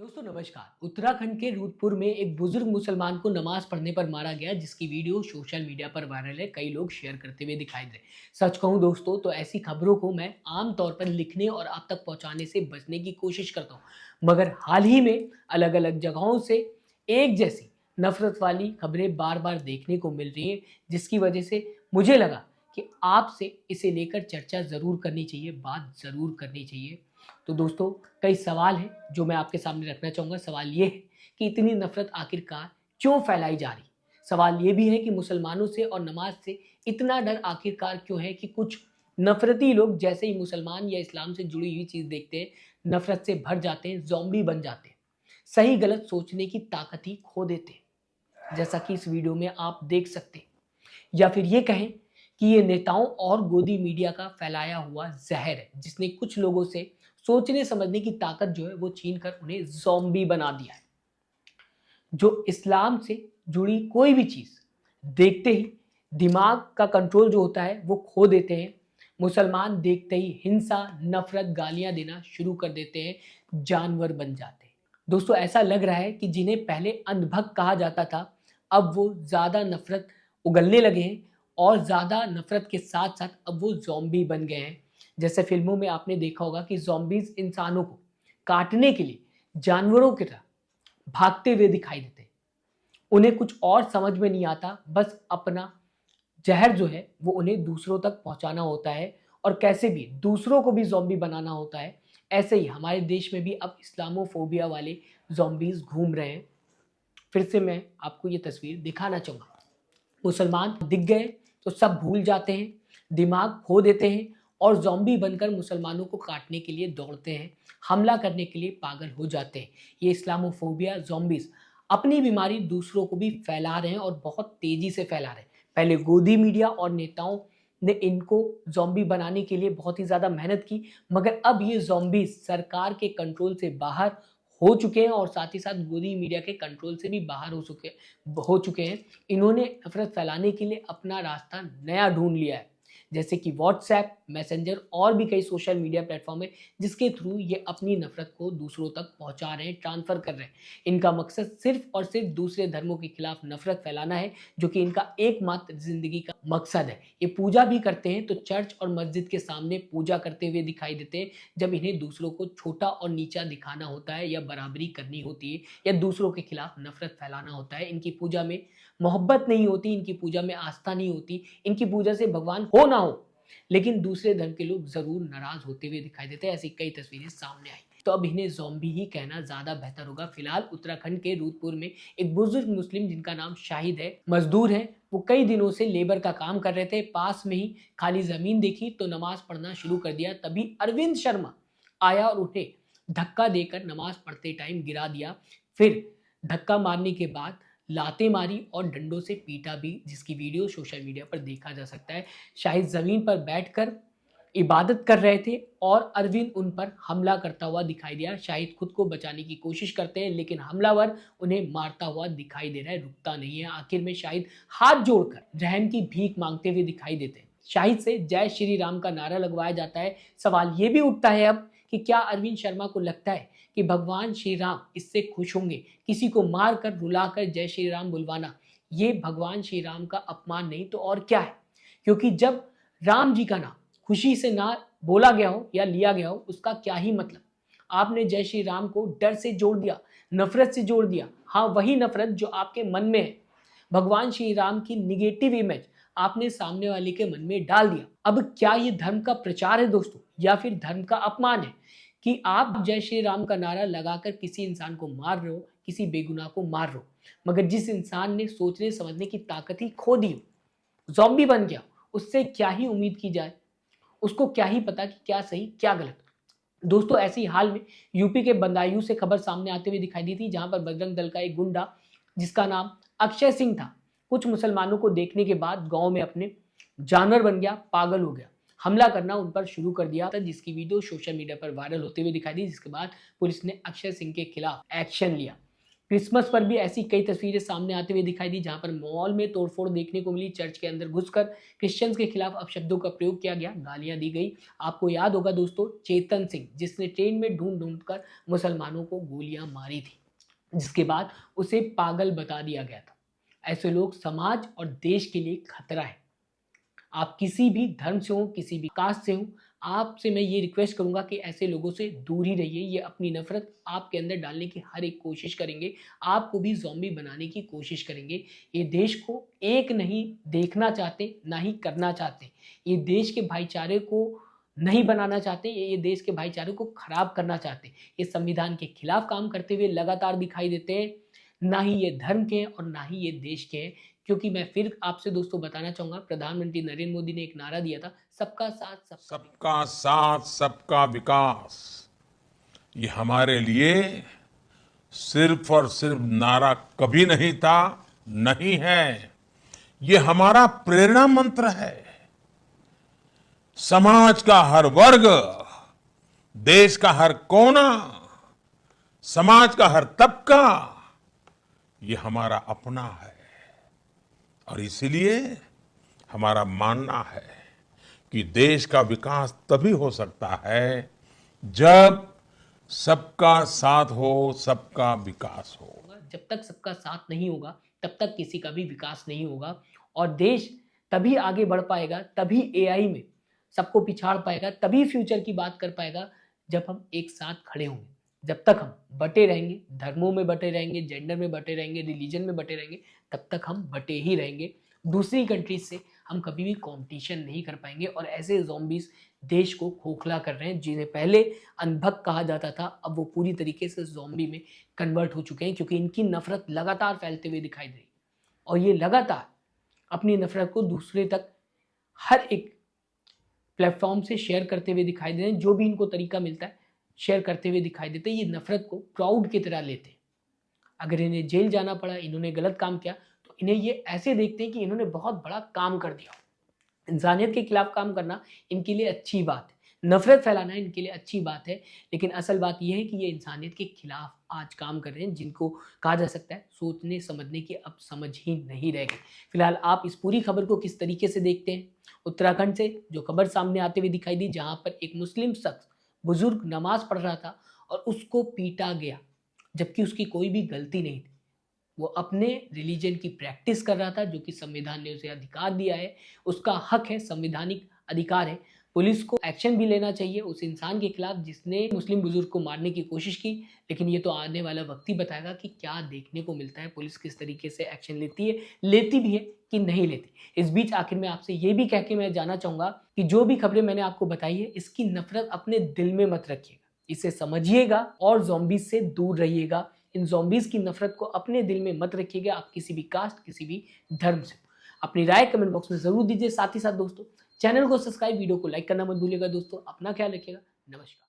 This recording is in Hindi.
दोस्तों नमस्कार। उत्तराखंड के रूपपुर में एक बुजुर्ग मुसलमान को नमाज पढ़ने पर मारा गया, जिसकी वीडियो सोशल मीडिया पर वायरल है। कई लोग शेयर करते हुए दिखाई दे रहे हैं। सच कहूं दोस्तों तो ऐसी खबरों को मैं आम तौर पर लिखने और आप तक पहुंचाने से बचने की कोशिश करता हूं, मगर हाल ही में अलग अलग जगहों से एक जैसी नफरत वाली खबरें बार बार देखने को मिल रही है, जिसकी वजह से मुझे लगा कि आपसे इसे लेकर चर्चा जरूर करनी चाहिए, बात जरूर करनी चाहिए। तो दोस्तों, कई सवाल हैं जो मैं आपके सामने रखना चाहूँगा। सवाल ये है कि इतनी नफ़रत आखिरकार क्यों फैलाई जा रही? सवाल ये भी है कि मुसलमानों से और नमाज से इतना डर आखिरकार क्यों है कि कुछ नफ़रती लोग जैसे ही मुसलमान या इस्लाम से जुड़ी हुई चीज़ देखते हैं, नफ़रत से भर जाते हैं, ज़ॉम्बी बन जाते हैं, सही गलत सोचने की ताकत ही खो देते हैं, जैसा कि इस वीडियो में आप देख सकते हैं। या फिर ये कहें कि ये नेताओं और गोदी मीडिया का फैलाया हुआ जहर है, जिसने कुछ लोगों से सोचने समझने की ताकत जो है वो छीन कर उन्हें ज़ॉम्बी बना दिया है। जो इस्लाम से जुड़ी कोई भी चीज़ देखते ही दिमाग का कंट्रोल जो होता है वो खो देते हैं। मुसलमान देखते ही हिंसा, नफरत, गालियां देना शुरू कर देते हैं, जानवर बन जाते हैं। दोस्तों, ऐसा लग रहा है कि जिन्हें पहले अंधभक्त कहा जाता था, अब वो ज़्यादा नफरत उगलने लगे हैं और ज़्यादा नफरत के साथ साथ अब वो ज़ॉम्बी बन गए हैं। जैसे फिल्मों में आपने देखा होगा कि ज़ॉम्बीज़ इंसानों को काटने के लिए जानवरों की तरह भागते हुए दिखाई देते हैं। उन्हें कुछ और समझ में नहीं आता, बस अपना जहर जो है वो उन्हें दूसरों तक पहुंचाना होता है और कैसे भी दूसरों को भी ज़ॉम्बी बनाना होता है। ऐसे ही हमारे देश में भी अब इस्लामोफोबिया वाले ज़ॉम्बीज़ घूम रहे हैं। फिर से मैं आपको ये तस्वीर दिखाना चाहूँगा। मुसलमान दिख गए तो सब भूल जाते हैं, दिमाग खो देते हैं और ज़ॉम्बी बनकर मुसलमानों को काटने के लिए दौड़ते हैं, हमला करने के लिए पागल हो जाते हैं। ये इस्लामोफोबिया ज़ॉम्बीज़ अपनी बीमारी दूसरों को भी फैला रहे हैं और बहुत तेज़ी से फैला रहे हैं। पहले गोदी मीडिया और नेताओं ने इनको ज़ॉम्बी बनाने के लिए बहुत ही ज़्यादा मेहनत की, मगर अब ये ज़ॉम्बीज़ सरकार के कंट्रोल से बाहर हो चुके हैं और साथ ही साथ गोदी मीडिया के कंट्रोल से भी बाहर हो चुके हैं। इन्होंने नफरत फैलाने के लिए अपना रास्ता नया ढूंढ लिया है, जैसे कि व्हाट्सएप, मैसेंजर और भी कई सोशल मीडिया प्लेटफॉर्म है, जिसके थ्रू ये अपनी नफरत को दूसरों तक पहुंचा रहे हैं, ट्रांसफर कर रहे हैं। इनका मकसद सिर्फ और सिर्फ दूसरे धर्मों के खिलाफ नफरत फैलाना है, जो कि इनका एकमात्र जिंदगी का मकसद है। ये पूजा भी करते हैं तो चर्च और मस्जिद के सामने पूजा करते हुए दिखाई देते हैं, जब इन्हें दूसरों को छोटा और नीचा दिखाना होता है या बराबरी करनी होती है या दूसरों के खिलाफ नफरत फैलाना होता है। इनकी पूजा में मोहब्बत नहीं होती, इनकी पूजा में आस्था नहीं होती, इनकी पूजा से भगवान हो ना हो, लेकिन दूसरे धर्म के लोग जरूर नाराज होते हुए दिखाई देते हैं। ऐसी कई तस्वीरें सामने आई, तो अब इन्हें ज़ॉम्बी ही कहना ज्यादा बेहतर होगा। फिलहाल उत्तराखंड के रूपपुर में एक बुजुर्ग मुस्लिम, जिनका नाम शाहिद है, मजदूर है, वो कई दिनों से लेबर का काम कर रहे थे। पास में ही खाली जमीन देखी तो नमाज पढ़ना शुरू कर दिया। तभी अरविंद शर्मा आया और उन्हें धक्का देकर नमाज पढ़ते टाइम गिरा दिया। फिर धक्का मारने के बाद लातें मारी और डंडों से पीटा भी, जिसकी वीडियो सोशल मीडिया पर देखा जा सकता है। शाहिद जमीन पर बैठकर इबादत कर रहे थे और अरविंद उन पर हमला करता हुआ दिखाई दिया। शाहिद खुद को बचाने की कोशिश करते हैं, लेकिन हमलावर उन्हें मारता हुआ दिखाई दे रहा है, रुकता नहीं है। आखिर में शाहिद हाथ जोड़कर रहम की भीख मांगते हुए दिखाई देते हैं। शाहिद से जय श्री राम का नारा लगवाया जाता है। सवाल ये भी उठता है अब कि क्या अरविंद शर्मा को लगता है कि भगवान श्री राम इससे खुश होंगे? किसी को मारकर रुलाकर जय श्री राम बुलवाना, ये भगवान श्री राम का अपमान नहीं तो और क्या है? क्योंकि जब राम जी का नाम खुशी से ना बोला गया हो या लिया गया हो, उसका क्या ही मतलब? आपने जय श्री राम को डर से जोड़ दिया, नफरत से जोड़ दिया। हाँ, वही नफरत जो आपके मन में है। भगवान श्री राम की निगेटिव इमेज आपने सामने वाले के मन में डाल दिया। अब क्या ये धर्म का प्रचार है दोस्तों, या फिर धर्म का अपमान है कि आप जय श्री राम का नारा लगाकर किसी इंसान को मार रहे हो, किसी बेगुनाह को मार रहे हो, मगर जिस इंसान ने सोचने समझने की ताकत ही खो दी, ज़ॉम्बी बन गया, उससे क्या ही उम्मीद की जाए? उसको क्या ही पता कि क्या सही क्या गलत। दोस्तों, ऐसे ही हाल में यूपी के बदायूं से खबर सामने आते हुए दिखाई दी थी, जहां पर बजरंग दल का एक गुंडा, जिसका नाम अक्षय सिंह था, कुछ मुसलमानों को देखने के बाद गांव में अपने जानवर बन गया, पागल हो गया, हमला करना उन पर शुरू कर दिया था, जिसकी वीडियो सोशल मीडिया पर वायरल होते हुए दिखाई दी। जिसके बाद पुलिस ने अक्षय सिंह के खिलाफ एक्शन लिया। क्रिसमस पर भी ऐसी कई तस्वीरें सामने आते हुए दिखाई दी जहां पर मॉल में तोड़फोड़ देखने को मिली, चर्च के अंदर घुसकर क्रिश्चियंस के खिलाफ अपशब्दों का प्रयोग किया गया, गालियां दी गई। आपको याद होगा दोस्तों, चेतन सिंह जिसने ट्रेन में ढूंढ ढूंढ कर मुसलमानों को गोलियां मारी थी, जिसके बाद उसे पागल बता दिया गया था। ऐसे लोग समाज और देश के लिए खतरा है। आप किसी भी धर्म से हो, किसी भी कास्ट से हो, आपसे मैं ये रिक्वेस्ट करूंगा कि ऐसे लोगों से दूर ही रहिए। ये अपनी नफरत आपके अंदर डालने की हर एक कोशिश करेंगे, आपको भी ज़ॉम्बी बनाने की कोशिश करेंगे। ये देश को एक नहीं देखना चाहते, ना ही करना चाहते। ये देश के भाईचारे को नहीं बनाना चाहते, ये देश के भाईचारे को खराब करना चाहते। ये संविधान के खिलाफ काम करते हुए लगातार दिखाई देते हैं। ना ही ये धर्म के हैं और ना ही ये देश के हैं। क्योंकि मैं फिर आपसे दोस्तों बताना चाहूंगा, प्रधानमंत्री नरेंद्र मोदी ने एक नारा दिया था, सबका साथ सबका सबका साथ सबका विकास। ये हमारे लिए सिर्फ और सिर्फ नारा कभी नहीं था, नहीं है। ये हमारा प्रेरणा मंत्र है। समाज का हर वर्ग, देश का हर कोना, समाज का हर तबका, ये हमारा अपना है। और इसीलिए हमारा मानना है कि देश का विकास तभी हो सकता है जब सबका साथ हो, सबका विकास हो। जब तक सबका साथ नहीं होगा तब तक किसी का भी विकास नहीं होगा। और देश तभी आगे बढ़ पाएगा, तभी एआई में सबको पिछाड़ पाएगा, तभी फ्यूचर की बात कर पाएगा जब हम एक साथ खड़े होंगे। जब तक हम बटे रहेंगे, धर्मों में बटे रहेंगे, जेंडर में बटे रहेंगे, रिलीजन में बटे रहेंगे, तब तक हम बटे ही रहेंगे। दूसरी कंट्रीज से हम कभी भी कंपटीशन नहीं कर पाएंगे। और ऐसे ज़ॉम्बीज देश को खोखला कर रहे हैं, जिन्हें पहले अनभक कहा जाता था, अब वो पूरी तरीके से ज़ॉम्बी में कन्वर्ट हो चुके हैं, क्योंकि इनकी नफरत लगातार फैलते हुए दिखाई दे रही। और ये लगातार अपनी नफरत को दूसरे तक हर एक प्लेटफॉर्म से शेयर करते हुए दिखाई दे रहे हैं। जो भी इनको तरीका मिलता है शेयर करते हुए दिखाई देते हैं। ये नफरत को प्राउड की तरह लेते हैं। अगर इन्हें जेल जाना पड़ा, इन्होंने गलत काम किया, तो इन्हें ये ऐसे देखते हैं कि इन्होंने बहुत बड़ा काम कर दिया। इंसानियत के खिलाफ काम करना इनके लिए अच्छी बात है, नफरत फैलाना इनके लिए अच्छी बात है। लेकिन असल बात यह है कि ये इंसानियत के खिलाफ आज काम कर रहे हैं, जिनको कहा जा सकता है सोचने समझने की अब समझ ही नहीं रह गई। फिलहाल आप इस पूरी खबर को किस तरीके से देखते हैं? उत्तराखंड से जो खबर सामने आते हुए दिखाई दी, जहां पर एक मुस्लिम शख्स बुजुर्ग नमाज पढ़ रहा था और उसको पीटा गया, जबकि उसकी कोई भी गलती नहीं थी। वो अपने रिलीजन की प्रैक्टिस कर रहा था, जो कि संविधान ने उसे अधिकार दिया है, उसका हक है, संवैधानिक अधिकार है। पुलिस को एक्शन भी लेना चाहिए उस इंसान के खिलाफ जिसने मुस्लिम बुजुर्ग को मारने की कोशिश की। लेकिन ये तो आने वाला वक्त ही बताएगा कि क्या देखने को मिलता है, पुलिस किस तरीके से एक्शन लेती है, लेती भी है कि नहीं लेती। इस बीच आखिर में आपसे ये भी कह के मैं जानना चाहूँगा कि जो भी खबरें मैंने आपको बताई है, इसकी नफरत अपने दिल में मत रखिएगा, इसे समझिएगा और ज़ॉम्बीज़ से दूर रहिएगा। इन ज़ॉम्बीज़ की नफरत को अपने दिल में मत रखिएगा, आप किसी भी कास्ट, किसी भी धर्म से। अपनी राय कमेंट बॉक्स में ज़रूर दीजिए। साथ ही साथ दोस्तों, चैनल को सब्सक्राइब, वीडियो को लाइक करना मत भूलिएगा। दोस्तों, अपना ख्याल रखिएगा। नमस्कार।